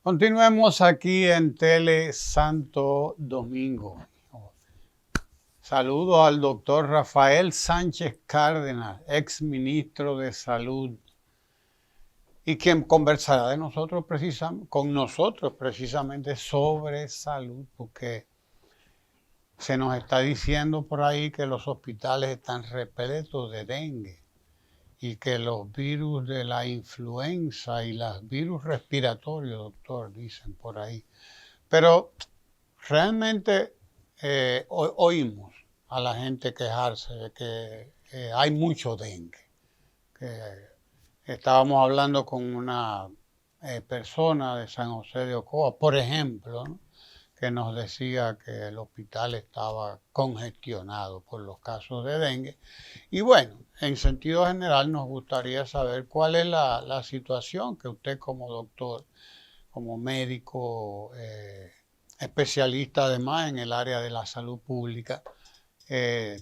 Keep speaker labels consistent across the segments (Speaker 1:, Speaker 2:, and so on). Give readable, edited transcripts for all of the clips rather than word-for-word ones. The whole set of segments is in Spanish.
Speaker 1: Continuemos aquí en Tele Santo Domingo. Saludo al doctor Rafael Sánchez Cárdenas, ex ministro de Salud, y quien conversará con nosotros precisamente sobre salud, porque se nos está diciendo por ahí que los hospitales están repletos de dengue y que los virus de la influenza y los virus respiratorios, doctor, dicen por ahí. Pero realmente oímos a la gente quejarse de que hay mucho dengue. Que estábamos hablando con una persona de San José de Ocoa, por ejemplo, ¿no?, que nos decía que el hospital estaba congestionado por los casos de dengue. Y bueno, en sentido general nos gustaría saber cuál es la situación que usted como doctor, como médico, especialista además en el área de la salud pública,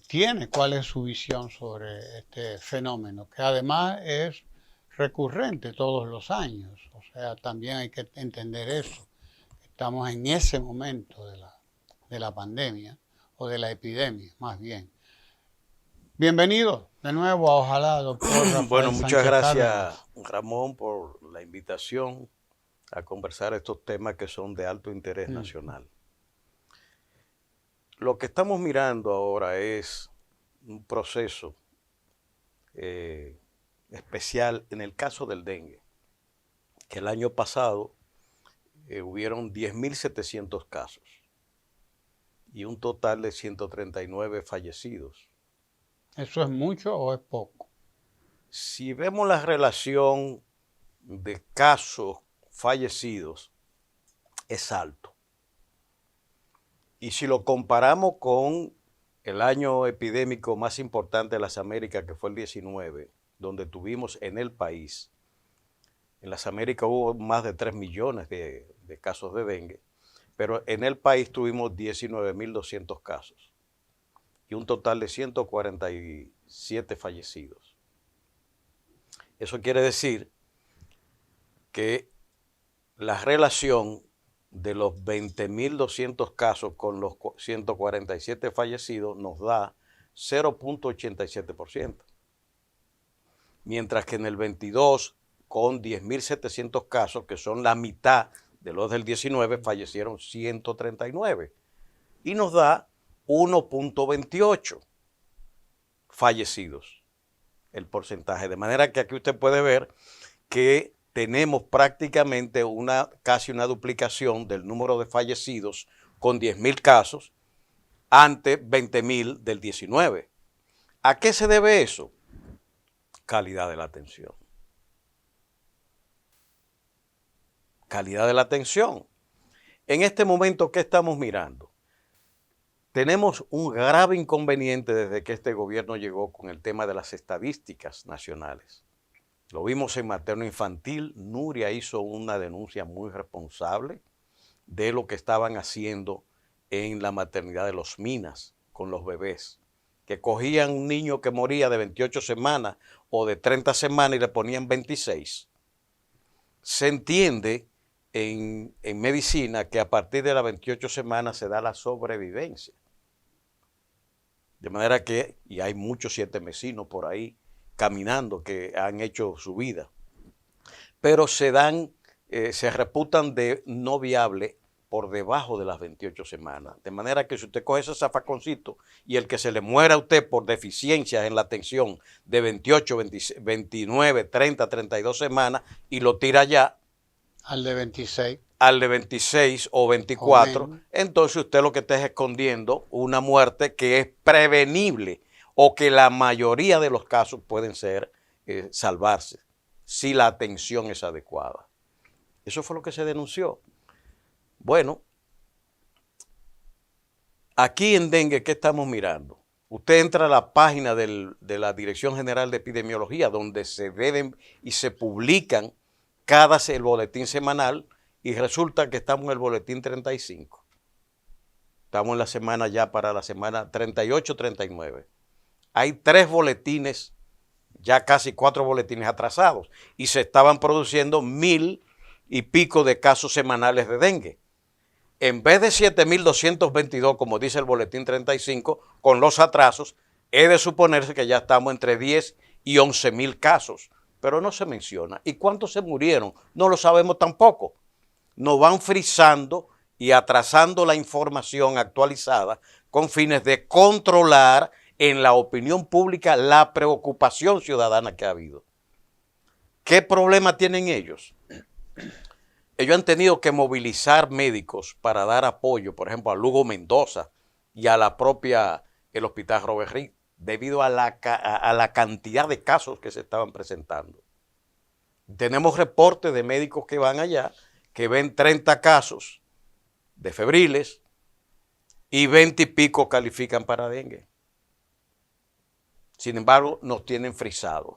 Speaker 1: tiene, cuál es su visión sobre este fenómeno, que además es recurrente todos los años. O sea, también hay que entender eso. Estamos en ese momento de la pandemia, o de la epidemia, más bien. Bienvenido de nuevo a Ojalá, doctor Rafael
Speaker 2: Bueno, muchas
Speaker 1: Sánchez
Speaker 2: gracias,
Speaker 1: Cárdenas.
Speaker 2: Ramón, por la invitación a conversar estos temas que son de alto interés nacional. Lo que estamos mirando ahora es un proceso especial en el caso del dengue, que el año pasado hubieron 10.700 casos y un total de 139 fallecidos.
Speaker 1: ¿Eso es mucho o es poco?
Speaker 2: Si vemos la relación de casos fallecidos, es alto. Y si lo comparamos con el año epidémico más importante de las Américas, que fue el 19, donde tuvimos en el país, en las Américas hubo más de 3 millones de casos de dengue, pero en el país tuvimos 19.200 casos y un total de 147 fallecidos. Eso quiere decir que la relación de los 20.200 casos con los 147 fallecidos nos da 0.87%. Mientras que en el 22, con 10.700 casos, que son la mitad de los del 19, fallecieron 139. Y nos da 1.28 fallecidos el porcentaje. De manera que aquí usted puede ver que tenemos prácticamente casi una duplicación del número de fallecidos con 10.000 casos ante 20.000 del 19. ¿A qué se debe eso? Calidad de la atención. Calidad de la atención. En este momento, ¿qué estamos mirando? Tenemos un grave inconveniente desde que este gobierno llegó con el tema de las estadísticas nacionales. Lo vimos en materno infantil. Nuria hizo una denuncia muy responsable de lo que estaban haciendo en la maternidad de Los Minas con los bebés, que cogían un niño que moría de 28 semanas o de 30 semanas y le ponían 26. Se entiende en medicina que a partir de las 28 semanas se da la sobrevivencia. De manera que, y hay muchos 7 mesinos por ahí caminando que han hecho su vida, pero se reputan de no viable por debajo de las 28 semanas. De manera que si usted coge ese zafaconcito y el que se le muera a usted por deficiencias en la atención de 28, 29, 30, 32 semanas y lo tira allá
Speaker 1: Al de 26.
Speaker 2: Al de 26 o 24, entonces usted lo que está es escondiendo una muerte que es prevenible o que la mayoría de los casos pueden ser salvarse si la atención es adecuada. Eso fue lo que se denunció. Bueno, aquí en dengue, ¿qué estamos mirando? Usted entra a la página de la Dirección General de Epidemiología, donde se deben y se publican el boletín semanal, y resulta que estamos en el boletín 35. Estamos en la semana ya para la semana 38, 39. Hay 3 boletines, ya casi 4 boletines atrasados, y se estaban produciendo 1.000 y pico de casos semanales de dengue. En vez de 7.222, como dice el boletín 35, con los atrasos, he de suponerse que ya estamos entre 10 y 11.000 casos, pero no se menciona. ¿Y cuántos se murieron? No lo sabemos tampoco. Nos van frisando y atrasando la información actualizada con fines de controlar en la opinión pública la preocupación ciudadana que ha habido. ¿Qué problema tienen ellos? Ellos han tenido que movilizar médicos para dar apoyo, por ejemplo, a Lugo Mendoza y a la propia, el Hospital Robert Reed, debido a la cantidad de casos que se estaban presentando. Tenemos reportes de médicos que van allá, que ven 30 casos de febriles y 20 y pico califican para dengue. Sin embargo, nos tienen frisados.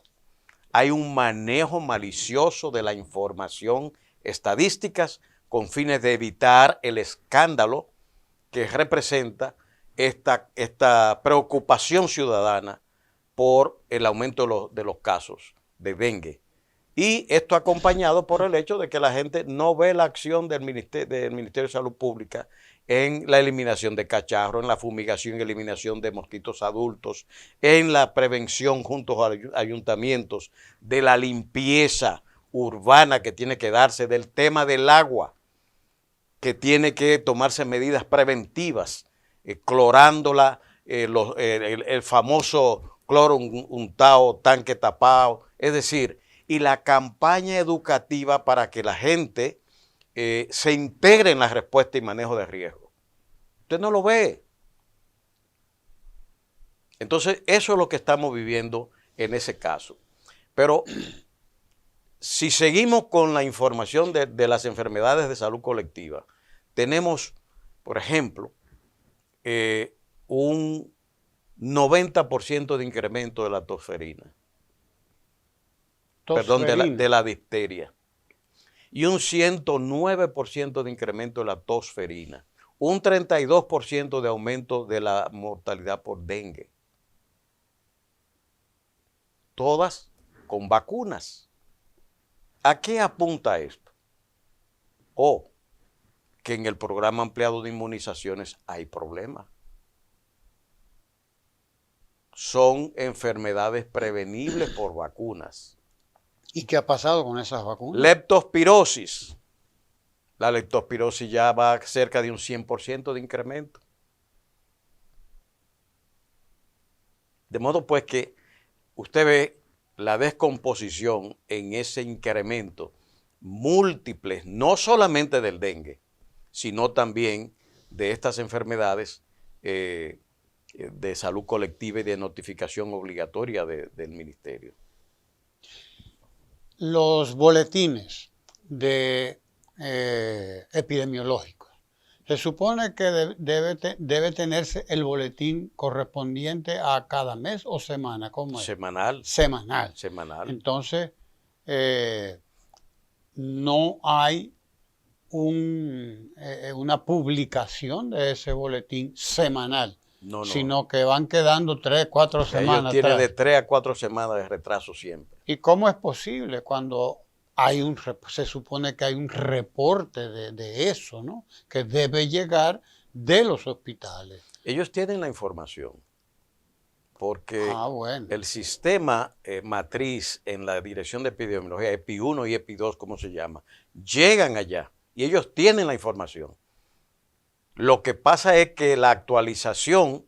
Speaker 2: Hay un manejo malicioso de la información estadísticas con fines de evitar el escándalo que representa esta preocupación ciudadana por el aumento de los casos de dengue. Y esto acompañado por el hecho de que la gente no ve la acción del Ministerio de Salud Pública en la eliminación de cacharros, en la fumigación y eliminación de mosquitos adultos, en la prevención junto a los ayuntamientos de la limpieza urbana que tiene que darse, del tema del agua, que tiene que tomarse medidas preventivas, clorándola, el famoso cloro untado, tanque tapado, es decir, y la campaña educativa para que la gente se integre en la respuesta y manejo de riesgo. Usted no lo ve. Entonces, eso es lo que estamos viviendo en ese caso. Pero si seguimos con la información de las enfermedades de salud colectiva, tenemos, por ejemplo, un 90% de incremento de la tosferina. Perdón, de la difteria. Y un 109% de incremento de la tosferina. Un 32% de aumento de la mortalidad por dengue. Todas con vacunas. ¿A qué apunta esto? O que en el programa ampliado de inmunizaciones hay problemas. Son enfermedades prevenibles por vacunas.
Speaker 1: ¿Y qué ha pasado con esas vacunas?
Speaker 2: Leptospirosis. La leptospirosis ya va cerca de un 100% de incremento. De modo pues que usted ve la descomposición en ese incremento múltiples, no solamente del dengue, sino también de estas enfermedades de salud colectiva y de notificación obligatoria del ministerio.
Speaker 1: Los boletines epidemiológicos. Se supone que debe tenerse el boletín correspondiente a cada mes o semana. ¿Cómo es?
Speaker 2: Semanal.
Speaker 1: Semanal.
Speaker 2: Semanal.
Speaker 1: Entonces, no hay una publicación de ese boletín semanal, sino que van quedando 3, 4 semanas.
Speaker 2: Ellos tienen de 3 a 4 semanas de retraso siempre.
Speaker 1: ¿Y cómo es posible cuando se supone que hay un reporte de eso, ¿no? Que debe llegar de los hospitales?
Speaker 2: Ellos tienen la información, porque
Speaker 1: bueno,
Speaker 2: el sistema matriz en la Dirección de Epidemiología, EPI 1 y EPI 2, como se llama, llegan allá y ellos tienen la información. Lo que pasa es que la actualización,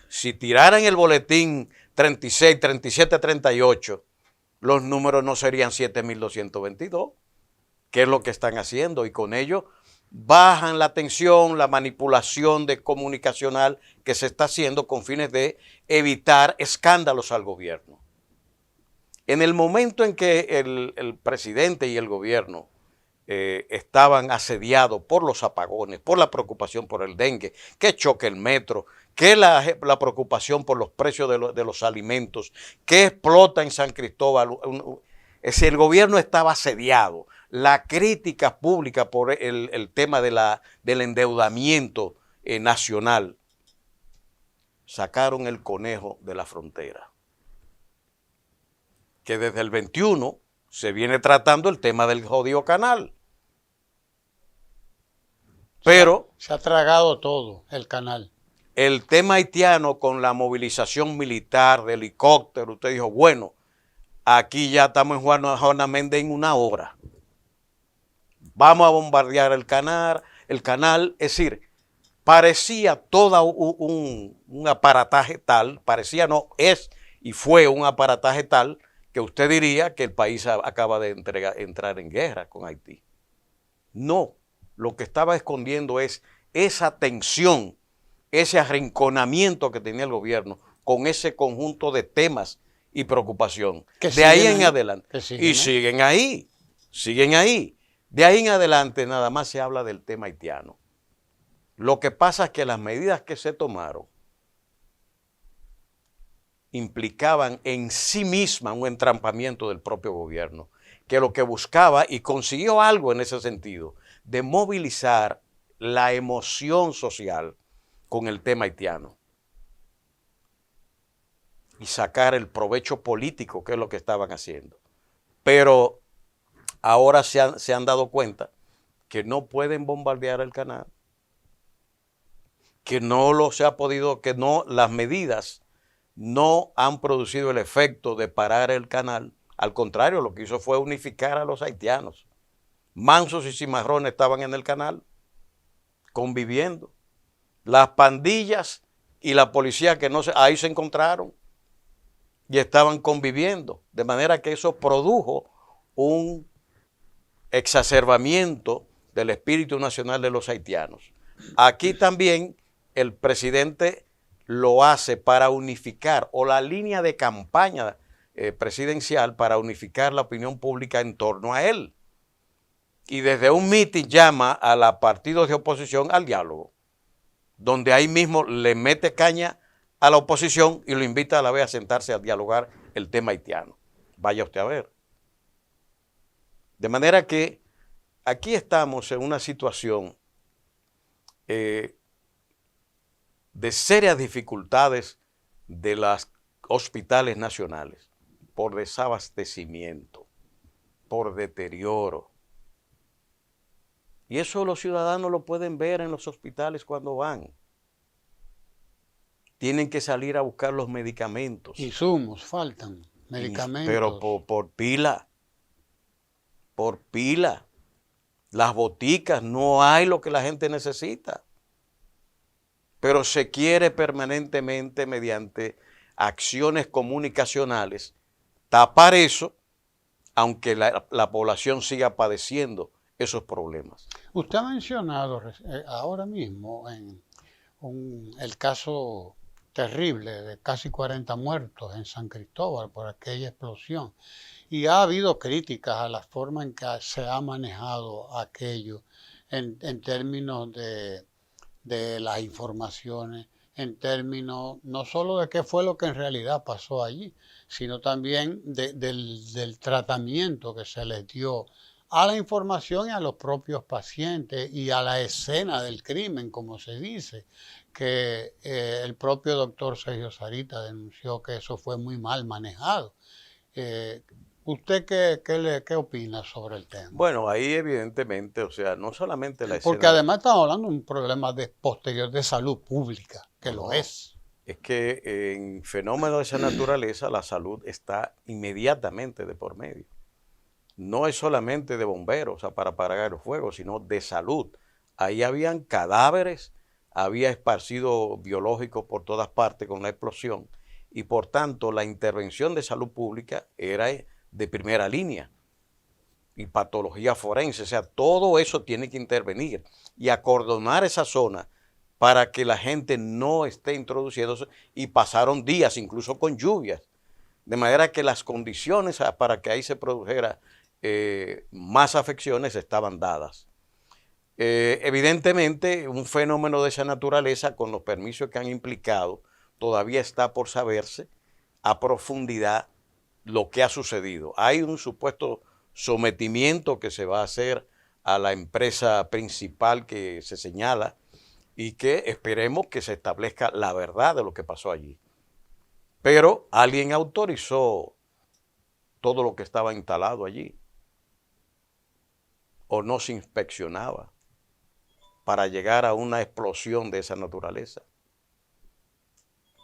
Speaker 2: si tiraran el boletín 36, 37, 38, los números no serían 7.222, que es lo que están haciendo, y con ello bajan la tensión, la manipulación comunicacional que se está haciendo con fines de evitar escándalos al gobierno. En el momento en que el presidente y el gobierno estaban asediados por los apagones, por la preocupación por el dengue, que choque el metro, que la preocupación por los precios de los alimentos, que explota en San Cristóbal. Es decir, el gobierno estaba asediado. La crítica pública por el tema del endeudamiento nacional, sacaron el conejo de la frontera. Que desde el 21 se viene tratando el tema del jodido canal. Pero
Speaker 1: se ha tragado todo el canal.
Speaker 2: el tema haitiano con la movilización militar de helicóptero, usted dijo, bueno, aquí ya estamos en Juana Méndez en 1 hora. Vamos a bombardear el canal, es decir, parecía todo un aparataje tal, parecía no, es y fue un aparataje tal que usted diría que el país acaba de entrar en guerra con Haití. No, lo que estaba escondiendo es esa tensión, ese arrinconamiento que tenía el gobierno con ese conjunto de temas y preocupación. De ahí en adelante. Y siguen ahí, siguen ahí. De ahí en adelante nada más se habla del tema haitiano. Lo que pasa es que las medidas que se tomaron implicaban en sí misma un entrampamiento del propio gobierno, que lo que buscaba, y consiguió algo en ese sentido, de movilizar la emoción social con el tema haitiano y sacar el provecho político, que es lo que estaban haciendo. Pero ahora se han dado cuenta que no pueden bombardear el canal, que no lo se ha podido, que no, las medidas no han producido el efecto de parar el canal. Al contrario, lo que hizo fue unificar a los haitianos. Mansos y cimarrones estaban en el canal, conviviendo. Las pandillas y la policía que no se, ahí se encontraron y estaban conviviendo. De manera que eso produjo un exacerbamiento del espíritu nacional de los haitianos. Aquí también el presidente lo hace para unificar, o la línea de campaña presidencial para unificar la opinión pública en torno a él. Y desde un mitin llama a los partidos de oposición al diálogo, donde ahí mismo le mete caña a la oposición y lo invita a la vez a sentarse a dialogar el tema haitiano. Vaya usted a ver. De manera que aquí estamos en una situación de serias dificultades de los hospitales nacionales por desabastecimiento, por deterioro. Y eso los ciudadanos lo pueden ver en los hospitales cuando van. Tienen que salir a buscar los medicamentos.
Speaker 1: Insumos, faltan medicamentos.
Speaker 2: Pero por pila. Por pila. Las boticas, no hay lo que la gente necesita. Pero se quiere permanentemente, mediante acciones comunicacionales, tapar eso, aunque la población siga padeciendo esos problemas.
Speaker 1: Usted ha mencionado ahora mismo el caso terrible de casi 40 muertos en San Cristóbal por aquella explosión. Y ha habido críticas a la forma en que se ha manejado aquello en términos de las informaciones, en términos no solo de qué fue lo que en realidad pasó allí, sino también del tratamiento que se les dio a la información y a los propios pacientes y a la escena del crimen, como se dice, que el propio doctor Sergio Sarita denunció que eso fue muy mal manejado. ¿Usted qué opina sobre el tema?
Speaker 2: Bueno, ahí evidentemente, o sea, no solamente la escena.
Speaker 1: Porque además estamos hablando de un problema posterior de salud pública, que lo es.
Speaker 2: Es que en fenómenos de esa naturaleza la salud está inmediatamente de por medio. No es solamente de bomberos, o sea, para apagar el fuego, sino de salud. Ahí habían cadáveres, había esparcido biológicos por todas partes con la explosión y por tanto la intervención de salud pública era de primera línea. Y patología forense, o sea, todo eso tiene que intervenir y acordonar esa zona para que la gente no esté introduciéndose, y pasaron días incluso con lluvias, de manera que las condiciones para que ahí se produjera más afecciones estaban dadas. Evidentemente, un fenómeno de esa naturaleza, con los permisos que han implicado, todavía está por saberse a profundidad lo que ha sucedido. Hay un supuesto sometimiento que se va a hacer a la empresa principal que se señala y que esperemos que se establezca la verdad de lo que pasó allí. Pero alguien autorizó todo lo que estaba instalado allí o no se inspeccionaba. para llegar a una explosión de esa naturaleza.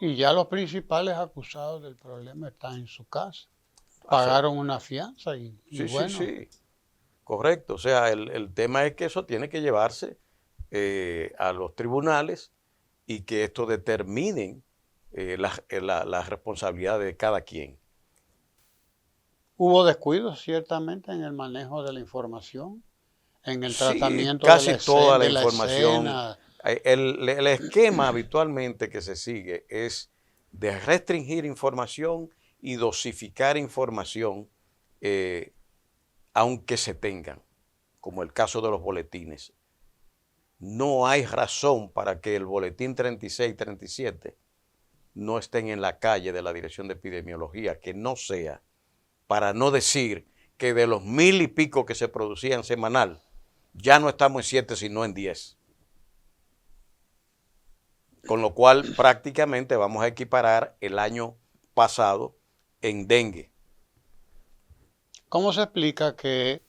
Speaker 1: Y ya los principales acusados del problema están en su casa. Pagaron una fianza y
Speaker 2: Sí,
Speaker 1: bueno.
Speaker 2: sí, correcto. O sea, el tema es que eso tiene que llevarse a los tribunales y que esto determinen la responsabilidad de cada quien.
Speaker 1: Hubo descuidos ciertamente en el manejo de la información, en el tratamiento
Speaker 2: casi
Speaker 1: de
Speaker 2: toda la
Speaker 1: de
Speaker 2: información.
Speaker 1: escena.
Speaker 2: El esquema habitualmente que se sigue es de restringir información y dosificar información, aunque se tengan, como el caso de los boletines. No hay razón para que el boletín 36, 37 no estén en la calle de la Dirección de Epidemiología, que no sea, para no decir que de los 1000 y pico que se producían semanal, ya no estamos en 7, sino en 10. Con lo cual prácticamente vamos a equiparar el año pasado en dengue.
Speaker 1: ¿Cómo se explica que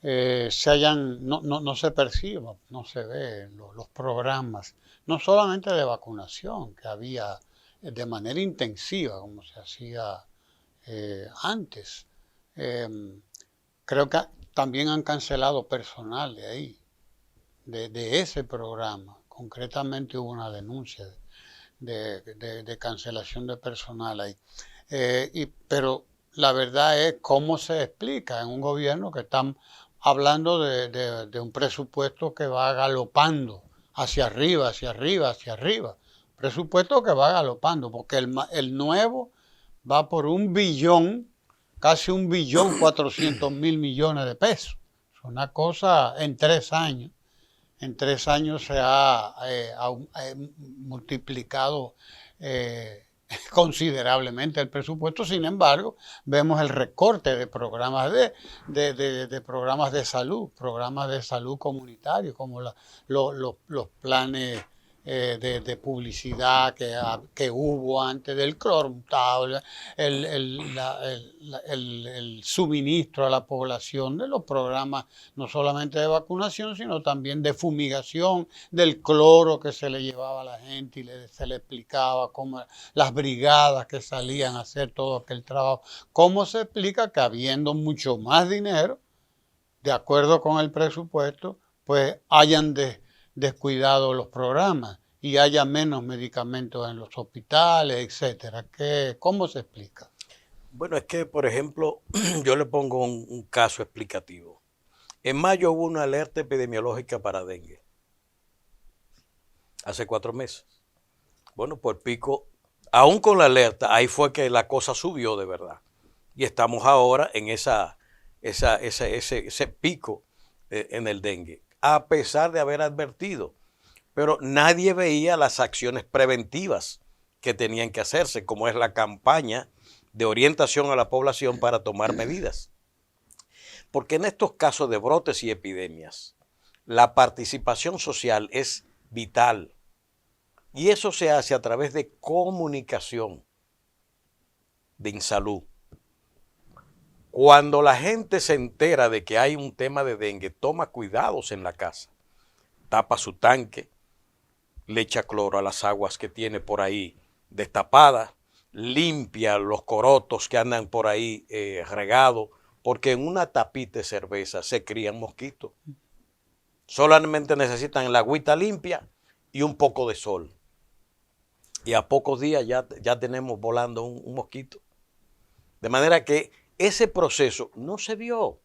Speaker 1: no se perciba, no se ve los programas, no solamente de vacunación, que había de manera intensiva, como se hacía antes? Creo que también han cancelado personal de ahí, de ese programa. Concretamente hubo una denuncia de cancelación de personal ahí. Pero la verdad es cómo se explica en un gobierno que están hablando de un presupuesto que va galopando hacia arriba, hacia arriba, hacia arriba. Presupuesto que va galopando, porque el nuevo va por 1 billón, casi 1.400.000.000.000 de pesos. Es una cosa en 3 años. En 3 años se ha multiplicado considerablemente el presupuesto. Sin embargo, vemos el recorte de programas de programas de salud comunitarios, como los planes de publicidad que hubo antes del clorotado, el suministro a la población de los programas no solamente de vacunación, sino también de fumigación, del cloro que se le llevaba a la gente y se le explicaba cómo las brigadas que salían a hacer todo aquel trabajo. ¿Cómo se explica que habiendo mucho más dinero, de acuerdo con el presupuesto, pues hayan descuidado los programas y haya menos medicamentos en los hospitales, etcétera? ¿Cómo se explica?
Speaker 2: Bueno, es que, por ejemplo, yo le pongo un caso explicativo. En mayo hubo una alerta epidemiológica para dengue. Hace 4 meses. Bueno, por pico, aún con la alerta, ahí fue que la cosa subió de verdad. Y estamos ahora en ese pico en el dengue, a pesar de haber advertido. Pero nadie veía las acciones preventivas que tenían que hacerse, como es la campaña de orientación a la población para tomar medidas. Porque en estos casos de brotes y epidemias, la participación social es vital. Y eso se hace a través de comunicación de INSALUD. Cuando la gente se entera de que hay un tema de dengue, toma cuidados en la casa, tapa su tanque, le echa cloro a las aguas que tiene por ahí destapadas, limpia los corotos que andan por ahí regados, porque en una tapita de cerveza se crían mosquitos. Solamente necesitan la agüita limpia y un poco de sol. Y a pocos días ya tenemos volando un mosquito. De manera que ese proceso no se vio.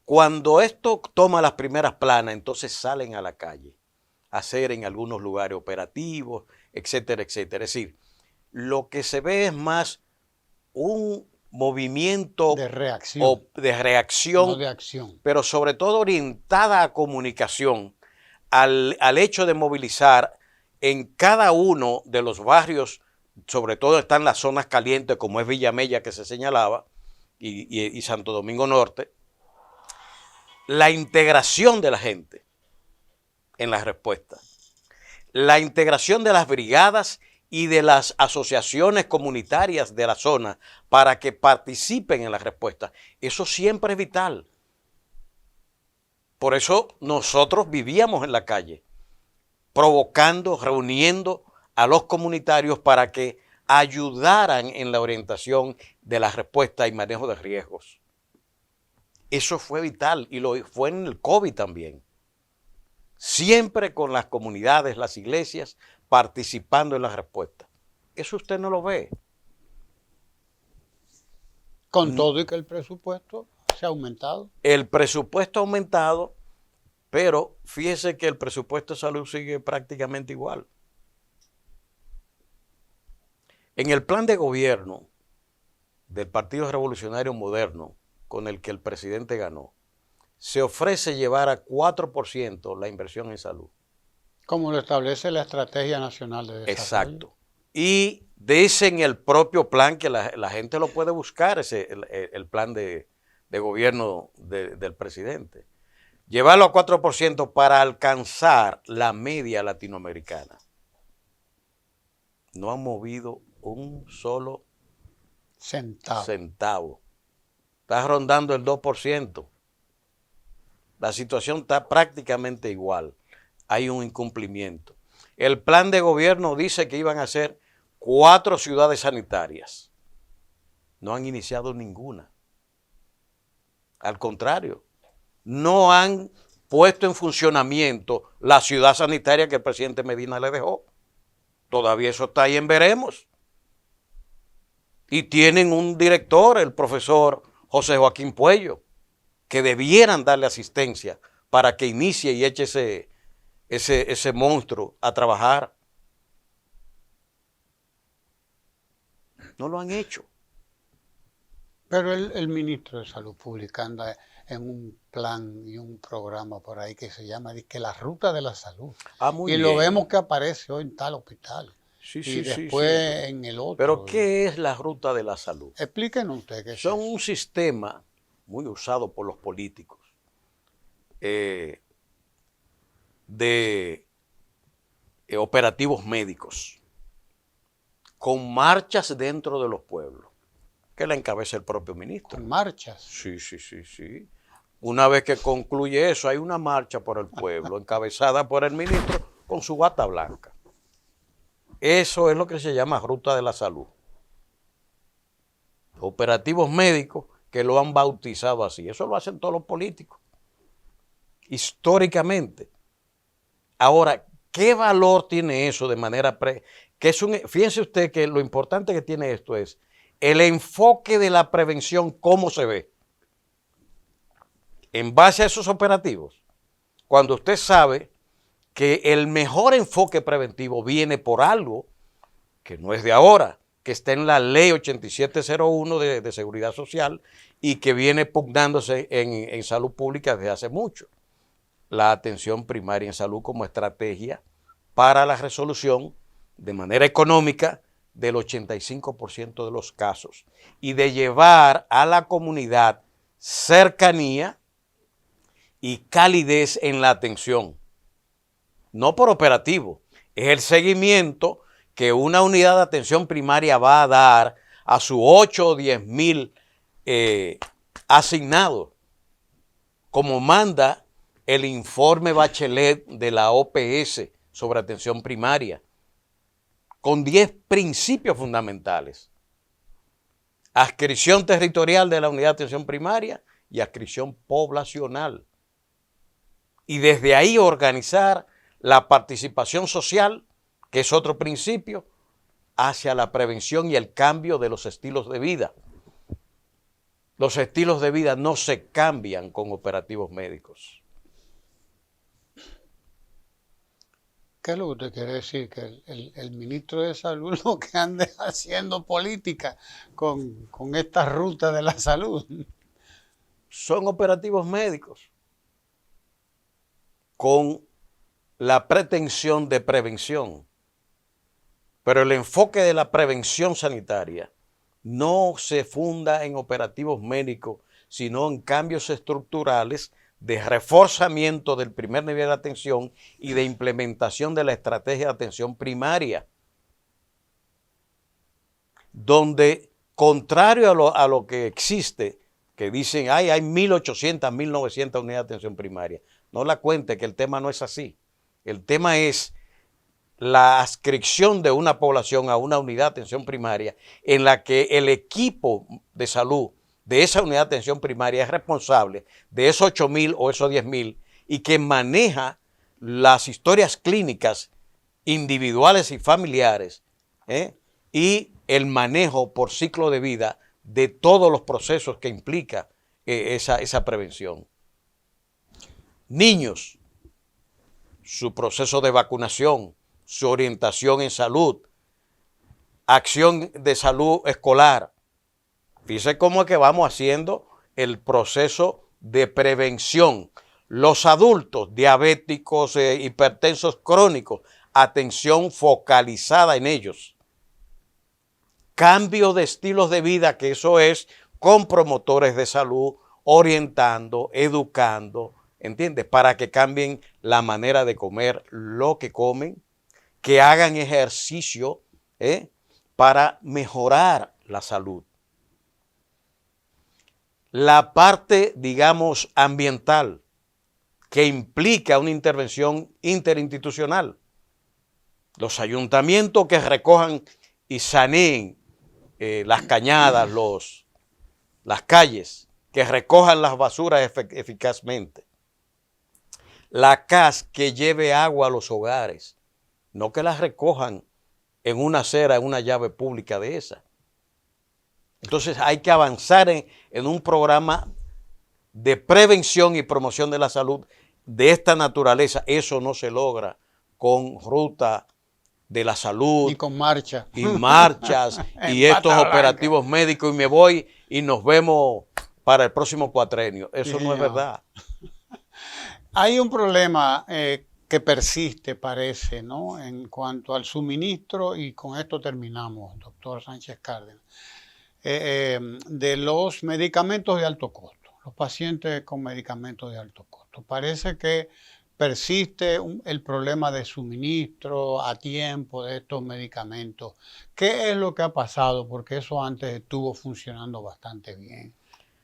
Speaker 2: Cuando esto toma las primeras planas, entonces salen a la calle a hacer en algunos lugares operativos, etcétera, etcétera. Es decir, lo que se ve es más un movimiento
Speaker 1: de reacción,
Speaker 2: no
Speaker 1: de acción,
Speaker 2: pero sobre todo orientada a comunicación, al hecho de movilizar en cada uno de los barrios, sobre todo están las zonas calientes como es Villamella que se señalaba y Santo Domingo Norte, la integración de la gente en la respuesta, la integración de las brigadas y de las asociaciones comunitarias de la zona para que participen en la respuesta. Eso siempre es vital. Por eso nosotros vivíamos en la calle, provocando, reuniendo a los comunitarios para que ayudaran en la orientación de la respuesta y manejo de riesgos. Eso fue vital y lo fue en el COVID también. Siempre con las comunidades, las iglesias, participando en la respuesta. Eso usted no lo ve.
Speaker 1: Con todo y que el presupuesto se ha aumentado.
Speaker 2: El presupuesto ha aumentado, pero fíjese que el presupuesto de salud sigue prácticamente igual. En el plan de gobierno del Partido Revolucionario Moderno, con el que el presidente ganó, se ofrece llevar a 4% la inversión en salud.
Speaker 1: Como lo establece la Estrategia Nacional de Desarrollo.
Speaker 2: Exacto. Y dice en el propio plan que la gente lo puede buscar, el plan de gobierno del presidente. Llevarlo a 4% para alcanzar la media latinoamericana. No han movido un solo centavo. Está rondando el 2%. La situación está prácticamente igual. Hay un incumplimiento. El plan de gobierno dice que iban a ser 4 ciudades sanitarias. No han iniciado ninguna. Al contrario, no han puesto en funcionamiento la ciudad sanitaria que el presidente Medina le dejó. Todavía eso está ahí en veremos. Y tienen un director, el profesor José Joaquín Puello, que debieran darle asistencia para que inicie y eche ese monstruo a trabajar. No lo han hecho.
Speaker 1: Pero el ministro de Salud Pública anda en un plan y un programa por ahí que se llama que la ruta de la salud.
Speaker 2: Muy
Speaker 1: y
Speaker 2: bien.
Speaker 1: Lo vemos que aparece hoy en tal hospital.
Speaker 2: Sí,
Speaker 1: y después en el otro.
Speaker 2: Pero ¿qué es la ruta de la salud?
Speaker 1: Explíquenos usted qué es.
Speaker 2: Son un sistema muy usado por los políticos de operativos médicos con marchas dentro de los pueblos que la encabeza el propio ministro.
Speaker 1: ¿Con marchas?
Speaker 2: Sí. Una vez que concluye eso, hay una marcha por el pueblo encabezada por el ministro con su bata blanca. Eso es lo que se llama ruta de la salud. Operativos médicos que lo han bautizado así. Eso lo hacen todos los políticos. Históricamente. Ahora, ¿qué valor tiene eso de manera fíjense usted que lo importante que tiene esto es el enfoque de la prevención, cómo se ve. En base a esos operativos, cuando usted sabe que el mejor enfoque preventivo viene por algo que no es de ahora, que está en la ley 8701 de Seguridad Social y que viene pugnándose en salud pública desde hace mucho. La atención primaria en salud como estrategia para la resolución de manera económica del 85% de los casos y de llevar a la comunidad cercanía y calidez en la atención. No por operativo, es el seguimiento que una unidad de atención primaria va a dar a sus 8 o 10 mil asignados, como manda el informe Bachelet de la OPS sobre atención primaria, con 10 principios fundamentales. Adscripción territorial de la unidad de atención primaria y adscripción poblacional. Y desde ahí organizar la participación social, que es otro principio, hacia la prevención y el cambio de los estilos de vida. Los estilos de vida no se cambian con operativos médicos.
Speaker 1: ¿Qué es lo que usted quiere decir? Que el ministro de Salud lo que ande haciendo política con esta ruta de la salud.
Speaker 2: Son operativos médicos con la pretensión de prevención. Pero el enfoque de la prevención sanitaria no se funda en operativos médicos, sino en cambios estructurales de reforzamiento del primer nivel de atención y de implementación de la estrategia de atención primaria, donde, contrario a lo que existe que dicen, ay, hay 1.800, 1.900 unidades de atención primaria. No la cuente, que el tema no es así. El tema es la adscripción de una población a una unidad de atención primaria en la que el equipo de salud de esa unidad de atención primaria es responsable de esos 8.000 o esos 10.000 y que maneja las historias clínicas individuales y familiares, y el manejo por ciclo de vida de todos los procesos que implica esa prevención. Niños, su proceso de vacunación, su orientación en salud, acción de salud escolar. Fíjense cómo es que vamos haciendo el proceso de prevención. Los adultos, diabéticos, hipertensos crónicos, atención focalizada en ellos. Cambio de estilos de vida, que eso es con promotores de salud, orientando, educando, ¿entiendes? Para que cambien la manera de comer, lo que comen, que hagan ejercicio, para mejorar la salud. La parte, digamos, ambiental, que implica una intervención interinstitucional. Los ayuntamientos que recojan y saneen las cañadas, las calles, que recojan las basuras eficazmente. La CAS que lleve agua a los hogares, no que las recojan en una acera, en una llave pública de esa. Entonces hay que avanzar en un programa de prevención y promoción de la salud de esta naturaleza. Eso no se logra con ruta de la salud.
Speaker 1: Y con marcha.
Speaker 2: Y marchas y estos operativos médicos y me voy y nos vemos para el próximo cuatrenio. Eso no es verdad.
Speaker 1: Hay un problema que persiste, parece, ¿no? En cuanto al suministro, y con esto terminamos, doctor Sánchez Cárdenas, de los medicamentos de alto costo, los pacientes con medicamentos de alto costo. Parece que persiste el problema de suministro a tiempo de estos medicamentos. ¿Qué es lo que ha pasado? Porque eso antes estuvo funcionando bastante bien.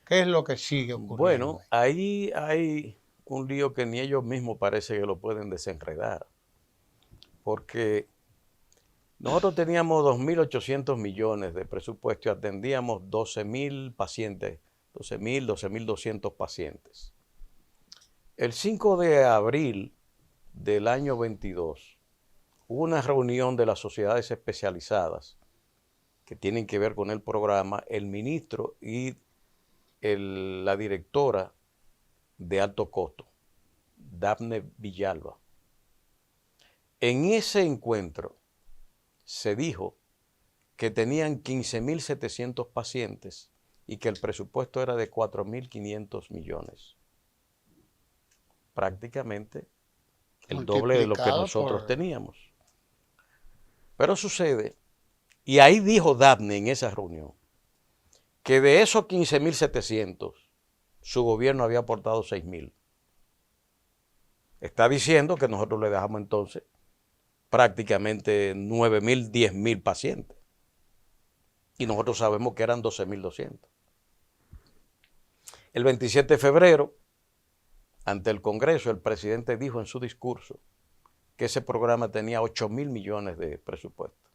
Speaker 1: ¿Qué es lo que sigue ocurriendo?
Speaker 2: Bueno, ahí hay un lío que ni ellos mismos parece que lo pueden desenredar. Porque nosotros teníamos 2.800 millones de presupuesto y atendíamos 12.000 pacientes, 12.200 pacientes. El 5 de abril del año 22 hubo una reunión de las sociedades especializadas que tienen que ver con el programa, el ministro y la directora de alto costo, Dafne Villalba. En ese encuentro se dijo que tenían 15.700 pacientes y que el presupuesto era de 4.500 millones. Prácticamente el doble de lo que nosotros teníamos. Pero sucede, y ahí dijo Dafne en esa reunión, que de esos 15.700, su gobierno había aportado 6.000. Está diciendo que nosotros le dejamos entonces prácticamente 9.000, 10.000 pacientes. Y nosotros sabemos que eran 12.200. El 27 de febrero, ante el Congreso, el presidente dijo en su discurso que ese programa tenía 8.000 millones de presupuesto.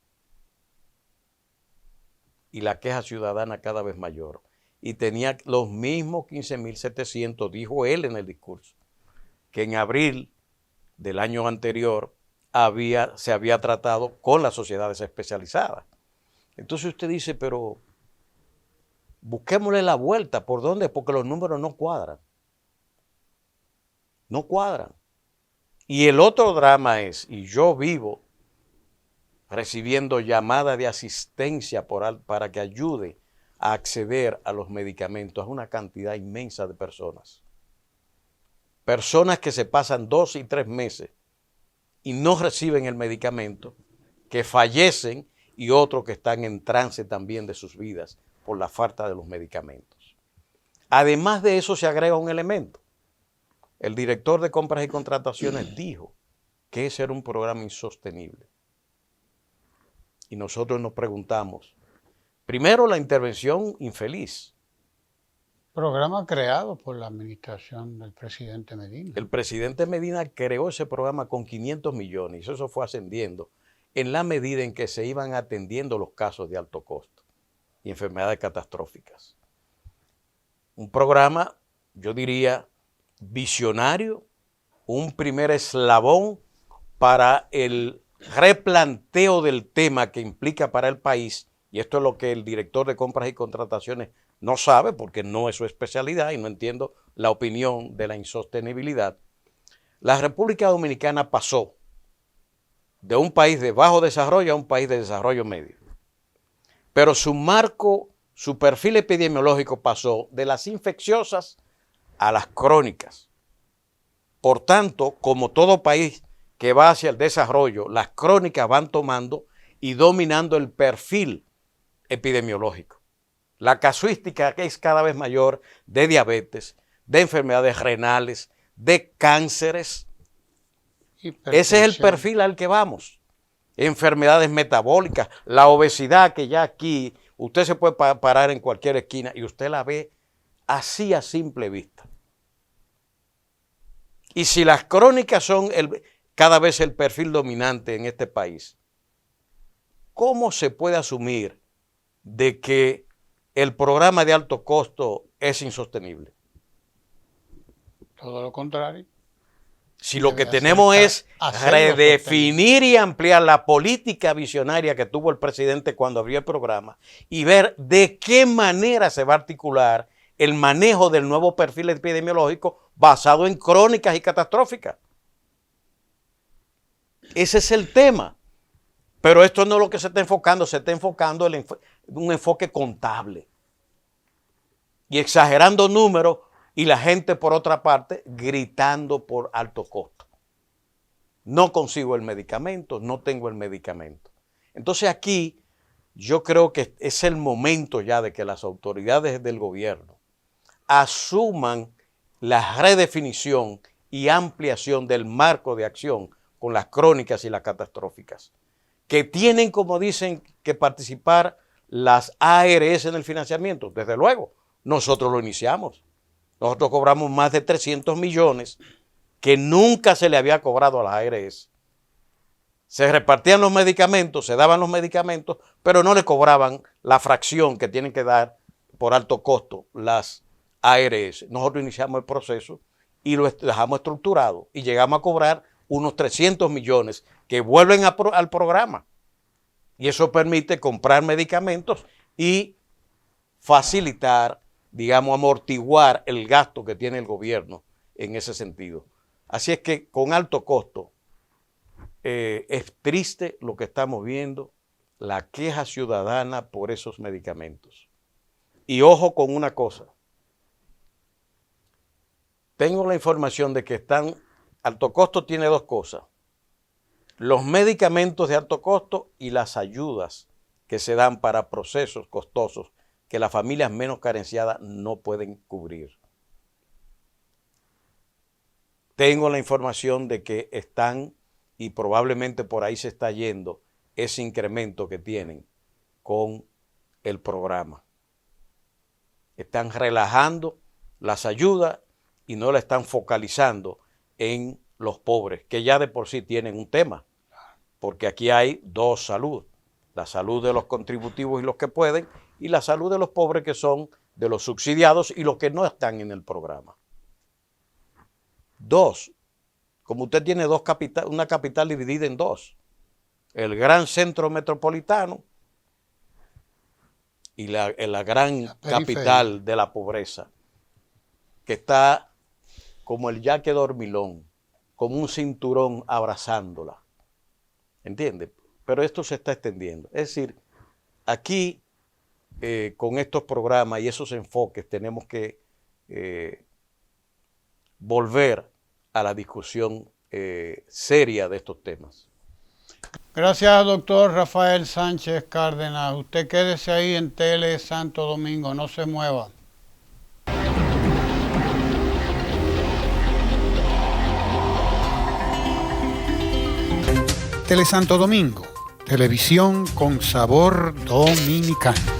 Speaker 2: Y la queja ciudadana cada vez mayor. Y tenía los mismos 15.700, dijo él en el discurso, que en abril del año anterior se había tratado con las sociedades especializadas. Entonces usted dice, pero busquémosle la vuelta. ¿Por dónde? Porque los números no cuadran. No cuadran. Y el otro drama es, y yo vivo recibiendo llamadas de asistencia para que ayude a acceder a los medicamentos a una cantidad inmensa de personas. Personas que se pasan 2 y 3 meses y no reciben el medicamento, que fallecen, y otros que están en trance también de sus vidas por la falta de los medicamentos. Además de eso se agrega un elemento. El director de compras y contrataciones dijo que ese era un programa insostenible. Y nosotros nos preguntamos, primero, la intervención infeliz.
Speaker 1: Programa creado por la administración del presidente Medina.
Speaker 2: El presidente Medina creó ese programa con 500 millones y eso fue ascendiendo en la medida en que se iban atendiendo los casos de alto costo y enfermedades catastróficas. Un programa, yo diría, visionario, un primer eslabón para el replanteo del tema que implica para el país, y esto es lo que el director de compras y contrataciones no sabe porque no es su especialidad y no entiendo la opinión de la insostenibilidad. La República Dominicana pasó de un país de bajo desarrollo a un país de desarrollo medio. Pero su marco, su perfil epidemiológico pasó de las infecciosas a las crónicas. Por tanto, como todo país que va hacia el desarrollo, las crónicas van tomando y dominando el perfil epidemiológico. La casuística es cada vez mayor de diabetes, de enfermedades renales, de cánceres. Ese es el perfil al que vamos. Enfermedades metabólicas, la obesidad que ya aquí usted se puede parar en cualquier esquina y usted la ve así a simple vista. Y si las crónicas son cada vez el perfil dominante en este país, ¿cómo se puede asumir de que el programa de alto costo es insostenible?
Speaker 1: Todo lo contrario.
Speaker 2: Si lo que tenemos es redefinir y ampliar la política visionaria que tuvo el presidente cuando abrió el programa y ver de qué manera se va a articular el manejo del nuevo perfil epidemiológico basado en crónicas y catastróficas. Ese es el tema. Pero esto no es lo que se está enfocando en un enfoque contable. Y exagerando números y la gente, por otra parte, gritando por alto costo. No consigo el medicamento, no tengo el medicamento. Entonces aquí yo creo que es el momento ya de que las autoridades del gobierno asuman la redefinición y ampliación del marco de acción con las crónicas y las catastróficas, que tienen, como dicen, que participar las ARS en el financiamiento. Desde luego, nosotros lo iniciamos. Nosotros cobramos más de 300 millones que nunca se le había cobrado a las ARS. Se repartían los medicamentos, se daban los medicamentos, pero no le cobraban la fracción que tienen que dar por alto costo las ARS. Nosotros iniciamos el proceso y lo dejamos estructurado y llegamos a cobrar unos 300 millones que vuelven al programa. Y eso permite comprar medicamentos y facilitar, digamos, amortiguar el gasto que tiene el gobierno en ese sentido. Así es que con alto costo es triste lo que estamos viendo, la queja ciudadana por esos medicamentos. Y ojo con una cosa. Tengo la información de que alto costo tiene dos cosas. Los medicamentos de alto costo y las ayudas que se dan para procesos costosos que las familias menos carenciadas no pueden cubrir. Tengo la información de que están, y probablemente por ahí se está yendo, ese incremento que tienen con el programa. Están relajando las ayudas y no la están focalizando en los pobres, que ya de por sí tienen un tema, porque aquí hay dos salud, la salud de los contributivos y los que pueden, y la salud de los pobres que son de los subsidiados y los que no están en el programa. Dos, como usted tiene una capital dividida en dos, el gran centro metropolitano y la gran capital de la pobreza, que está como el yaque dormilón, como un cinturón abrazándola. ¿Entiende? Pero esto se está extendiendo. Es decir, aquí con estos programas y esos enfoques tenemos que volver a la discusión seria de estos temas.
Speaker 1: Gracias, doctor Rafael Sánchez Cárdenas. Usted quédese ahí en Tele Santo Domingo, no se mueva. Tele Santo Domingo, televisión con sabor dominicano.